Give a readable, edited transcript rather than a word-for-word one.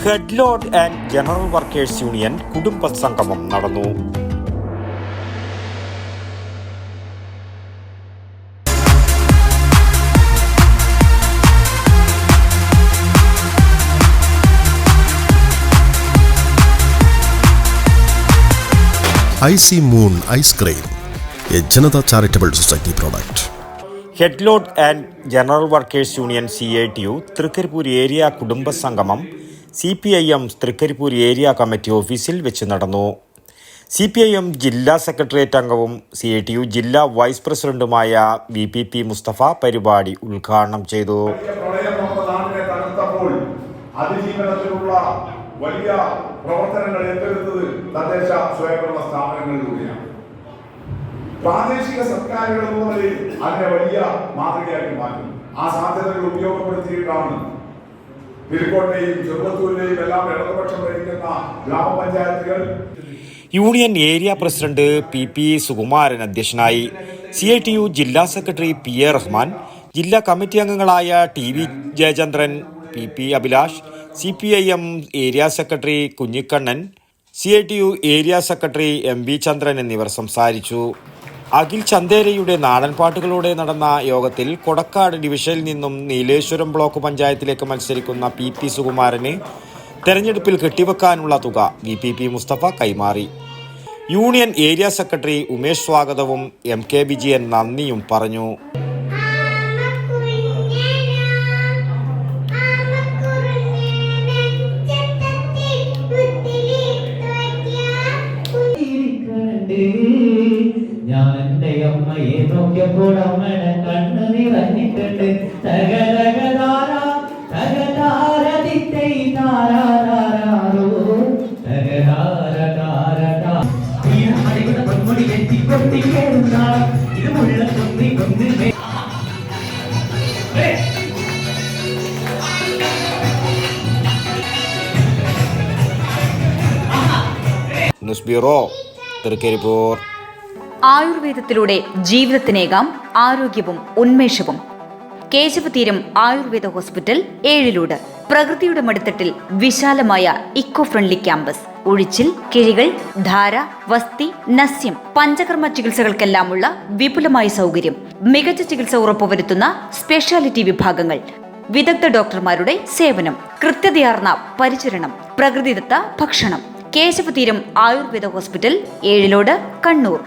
Head load and general workers union കുടുംബ സംഗമം നടന്നു. Icy moon ice cream, A Janata charitable society product. Headload and general workers union CITU Trikaripur area കുടുംബ സംഗമം CPIM Trikaripur area committee ഓഫീസിൽ വെച്ച് നടന്നു. CPIM ജില്ലാ സെക്രട്ടേറിയറ്റ് അംഗവും CITU ജില്ലാ വൈസ് പ്രസിഡന്റുമായ VPP മുസ്തഫ പരിപാടി ഉദ്ഘാടനം ചെയ്തു. അതിജീവനത്തിനുള്ള വലിയ പ്രവർത്തനങ്ങൾ ഏറ്റെടുത്തത് തദ്ദേശ സ്വയംഭരണ സ്ഥാപനങ്ങളിലൂടെയാണ്. പ്രാദേശിക സർക്കാരുകൾ എന്ന നിലയിൽ അതിനെ വലിയ മാതൃകയാക്കി മാറ്റും. ആ സാധ്യതകൾ ഉപയോഗപ്പെടുത്തിയിട്ടാണ് തിരുക്കോട്ടയും ചെറുപ്പത്തൂരിലെയും എല്ലാം ഇടതുപക്ഷം ഭരിക്കുന്ന ഗ്രാമപഞ്ചായത്തുകൾ. Union area president PP Sukumaran അധ്യക്ഷനായി. CITU ജില്ലാ സെക്രട്ടറി PA റഹ്മാൻ, ജില്ലാ കമ്മിറ്റി അംഗങ്ങളായ TV Jayachandran, PP Abhilash, CPIM area secretary Kunhikannan, CITU area secretary MB ചന്ദ്രൻ എന്നിവർ സംസാരിച്ചു. അഖിൽ ചന്ദേരയുടെ നാടൻപാട്ടുകളോടെ നടന്ന യോഗത്തിൽ കൊടക്കാട് ഡിവിഷനിൽ നിന്നും നീലേശ്വരം ബ്ലോക്ക് പഞ്ചായത്തിലേക്ക് മത്സരിക്കുന്ന PP സുകുമാരന് തെരഞ്ഞെടുപ്പിൽ കെട്ടിവെക്കാനുള്ള തുക VPP മുസ്തഫ കൈമാറി. യൂണിയൻ ഏരിയ സെക്രട്ടറി ഉമേഷ് സ്വാഗതവും MK വിജയൻ നന്ദിയും പറഞ്ഞു. ഞാൻ എന്റെ അമ്മയെ നോക്കിയപ്പോൾ അമ്മയുടെ കണ്ണ് നിറഞ്ഞിട്ടുണ്ട്. News bureau, Thrikaripur. ആയുർവേദത്തിലൂടെ ജീവിതത്തിനേകാം ആരോഗ്യവും ഉന്മേഷവും. കേശവതീരം ആയുർവേദ ഹോസ്പിറ്റൽ, ഏഴിലൂട്. പ്രകൃതിയുടെ മടിത്തട്ടിൽ വിശാലമായ ഇക്കോ ഫ്രണ്ട്ലി ക്യാമ്പസ്. ഒഴിച്ചിൽ, കിഴികൾ, ധാര, വസ്തി, നസ്യം, പഞ്ചകർമ്മ ചികിത്സകൾക്കെല്ലാമുള്ള വിപുലമായ സൗകര്യം. മികച്ച ചികിത്സ ഉറപ്പുവരുത്തുന്ന സ്പെഷ്യാലിറ്റി വിഭാഗങ്ങൾ, വിദഗ്ധ ഡോക്ടർമാരുടെ സേവനം, കൃത്യതയാർന്ന പരിചരണം, പ്രകൃതിദത്ത ഭക്ഷണം. കേശവതീരം ആയുർവേദ ഹോസ്പിറ്റൽ, ഏഴിലോട്, കണ്ണൂർ.